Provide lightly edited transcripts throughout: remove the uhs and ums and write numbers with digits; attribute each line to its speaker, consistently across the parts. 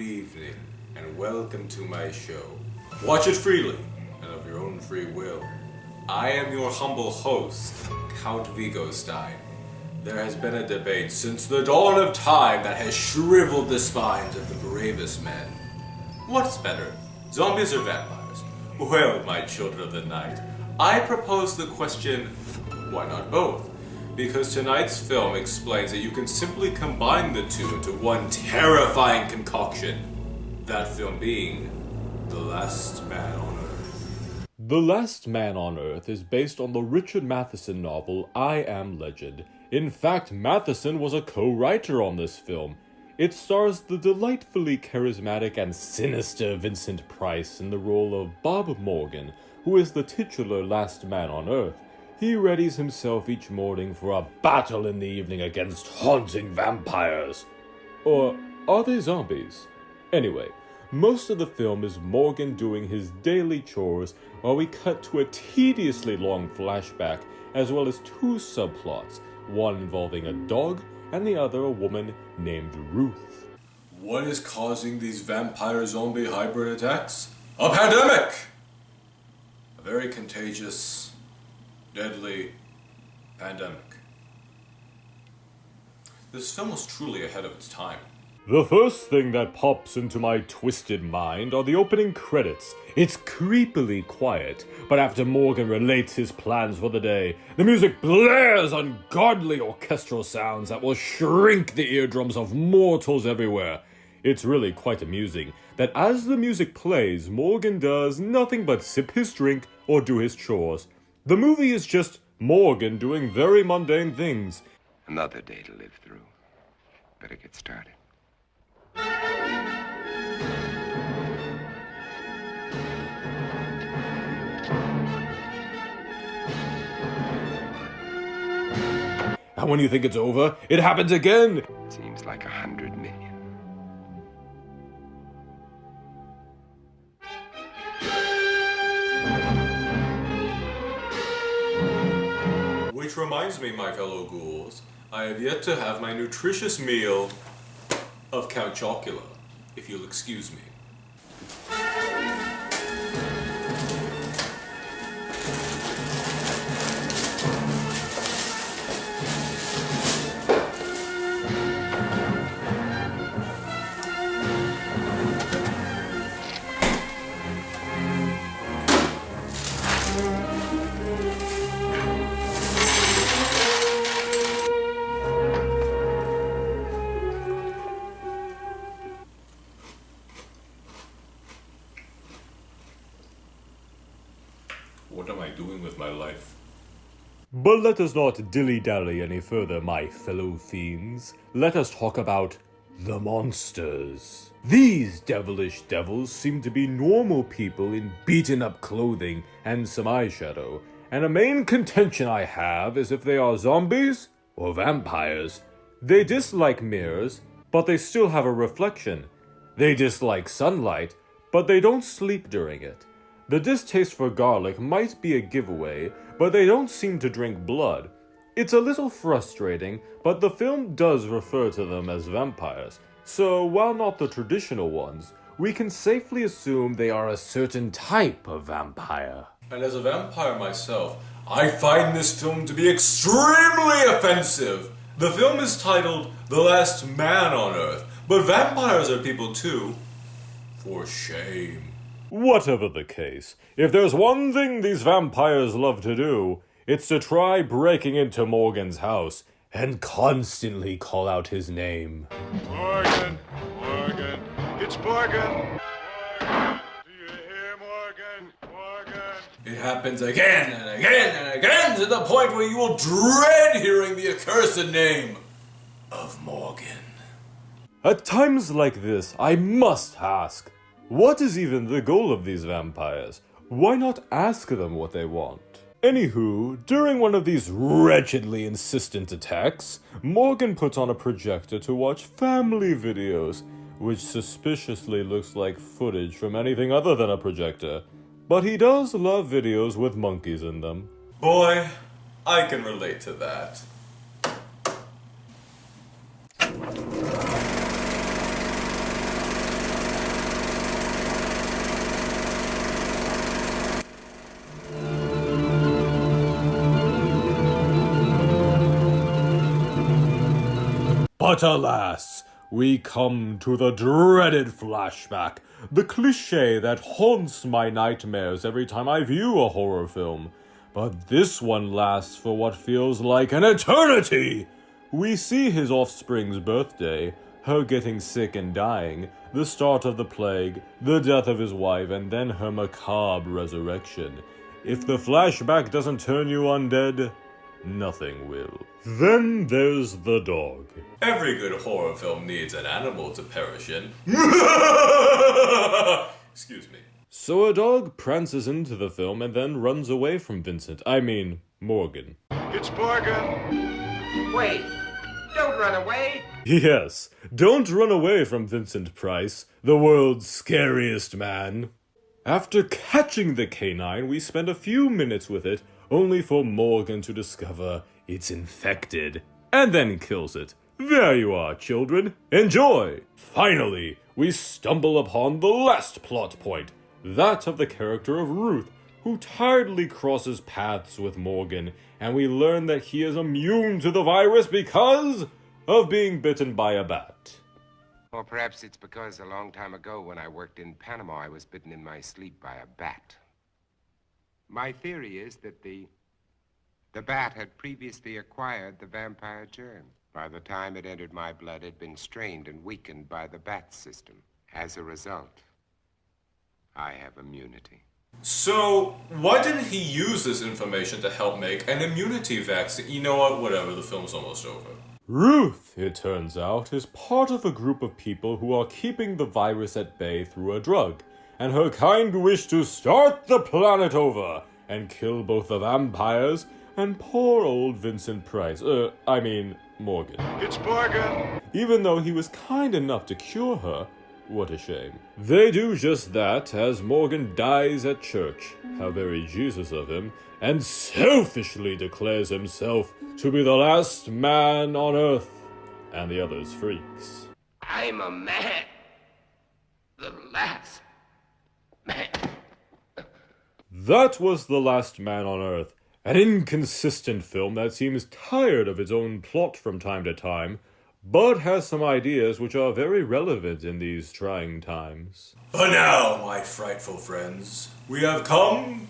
Speaker 1: Good evening, and welcome to my show. Watch it freely, and of your own free will. I am your humble host, Count Vigostein. There has been a debate since the dawn of time that has shriveled the spines of the bravest men. What's better, zombies or vampires? Well, my children of the night, I propose the question, why not both? Because tonight's film explains that you can simply combine the two into one terrifying concoction. That film being The Last Man on Earth.
Speaker 2: The Last Man on Earth is based on the Richard Matheson novel I Am Legend. In fact, Matheson was a co-writer on this film. It stars the delightfully charismatic and sinister Vincent Price in the role of Bob Morgan, who is the titular Last Man on Earth. He readies himself each morning for a battle in the evening against haunting vampires. Or are they zombies? Anyway, most of the film is Morgan doing his daily chores while we cut to a tediously long flashback, as well as two subplots, one involving a dog and the other a woman named Ruth.
Speaker 1: What is causing these vampire-zombie hybrid attacks? A pandemic! A very contagious, deadly pandemic. This film was truly ahead of its time.
Speaker 2: The first thing that pops into my twisted mind are the opening credits. It's creepily quiet, but after Morgan relates his plans for the day, the music blares ungodly orchestral sounds that will shrink the eardrums of mortals everywhere. It's really quite amusing that as the music plays, Morgan does nothing but sip his drink or do his chores. The movie is just Morgan doing very mundane things.
Speaker 3: Another day to live through. Better get started.
Speaker 2: And when you think it's over, it happens again!
Speaker 3: Seems like 100 million.
Speaker 1: Which reminds me, my fellow ghouls, I have yet to have my nutritious meal of Count Chocula, if you'll excuse me. What am I doing with my life?
Speaker 2: But let us not dilly-dally any further, my fellow fiends. Let us talk about the monsters. These devilish devils seem to be normal people in beaten-up clothing and some eyeshadow, and a main contention I have is if they are zombies or vampires. They dislike mirrors, but they still have a reflection. They dislike sunlight, but they don't sleep during it. The distaste for garlic might be a giveaway, but they don't seem to drink blood. It's a little frustrating, but the film does refer to them as vampires, so while not the traditional ones, we can safely assume they are a certain type of vampire.
Speaker 1: And as a vampire myself, I find this film to be extremely offensive. The film is titled The Last Man on Earth, but vampires are people too. For shame.
Speaker 2: Whatever the case, if there's one thing these vampires love to do, it's to try breaking into Morgan's house and constantly call out his name.
Speaker 4: Morgan, Morgan, it's Morgan. Morgan, do you hear Morgan? Morgan.
Speaker 1: It happens again and again and again to the point where you will dread hearing the accursed name of Morgan.
Speaker 2: At times like this, I must ask, what is even the goal of these vampires? Why not ask them what they want? Anywho, during one of these wretchedly insistent attacks, Morgan puts on a projector to watch family videos, which suspiciously looks like footage from anything other than a projector. But he does love videos with monkeys in them.
Speaker 1: Boy, I can relate to that.
Speaker 2: But alas, we come to the dreaded flashback, the cliché that haunts my nightmares every time I view a horror film. But this one lasts for what feels like an eternity! We see his offspring's birthday, her getting sick and dying, the start of the plague, the death of his wife, and then her macabre resurrection. If the flashback doesn't turn you undead, nothing will. Then there's the dog.
Speaker 1: Every good horror film needs an animal to perish in. Excuse me.
Speaker 2: So a dog prances into the film and then runs away from Morgan.
Speaker 4: It's Morgan.
Speaker 3: Wait! Don't run away!
Speaker 2: Yes, don't run away from Vincent Price, the world's scariest man. After catching the canine, we spend a few minutes with it, only for Morgan to discover it's infected, and then kills it. There you are, children. Enjoy! Finally, we stumble upon the last plot point, that of the character of Ruth, who tiredly crosses paths with Morgan, and we learn that he is immune to the virus because of being bitten by a bat.
Speaker 3: Or perhaps it's because a long time ago when I worked in Panama, I was bitten in my sleep by a bat. My theory is that the bat had previously acquired the vampire germ. By the time it entered my blood, it had been strained and weakened by the bat system. As a result, I have immunity.
Speaker 1: So, why didn't he use this information to help make an immunity vaccine? You know what? Whatever, the film's almost over.
Speaker 2: Ruth, it turns out, is part of a group of people who are keeping the virus at bay through a drug, and her kind wish to start the planet over and kill both the vampires and poor old Vincent Price. Morgan.
Speaker 4: It's Morgan.
Speaker 2: Even though he was kind enough to cure her, what a shame. They do just that as Morgan dies at church, how very Jesus of him, and selfishly declares himself to be the last man on earth, and the others freaks.
Speaker 3: I'm a man. The last man.
Speaker 2: That was The Last Man on Earth, an inconsistent film that seems tired of its own plot from time to time, but has some ideas which are very relevant in these trying times.
Speaker 1: But now, my frightful friends, we have come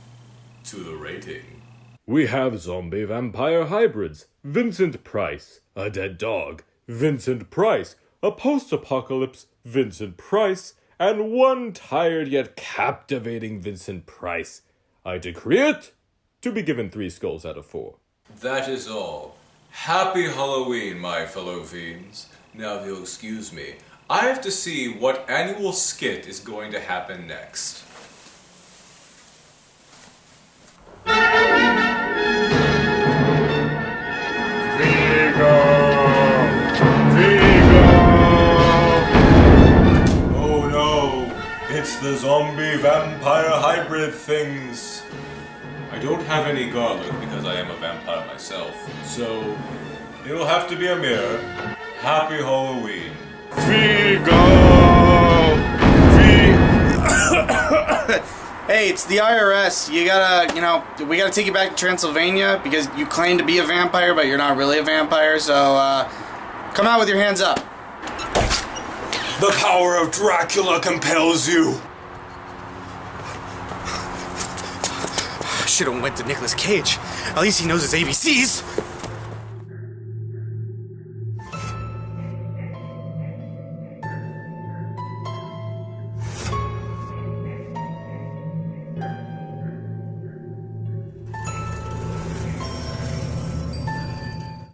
Speaker 1: to the rating.
Speaker 2: We have zombie-vampire hybrids, Vincent Price, a dead dog, Vincent Price, a post-apocalypse, Vincent Price, and one tired yet captivating Vincent Price. I decree it to be given 3 skulls out of 4.
Speaker 1: That is all. Happy Halloween, my fellow fiends. Now, if you'll excuse me, I have to see what annual skit is going to happen next. Oh no, it's the zombie-vampire hybrid things. I don't have any garlic because I am a vampire myself, so it'll have to be a mirror. Happy Halloween.
Speaker 5: Hey, it's the IRS. We gotta take you back to Transylvania because you claim to be a vampire, but you're not really a vampire, so, come out with your hands up.
Speaker 1: The power of Dracula compels you.
Speaker 5: I should've went to Nicolas Cage. At least he knows his ABCs.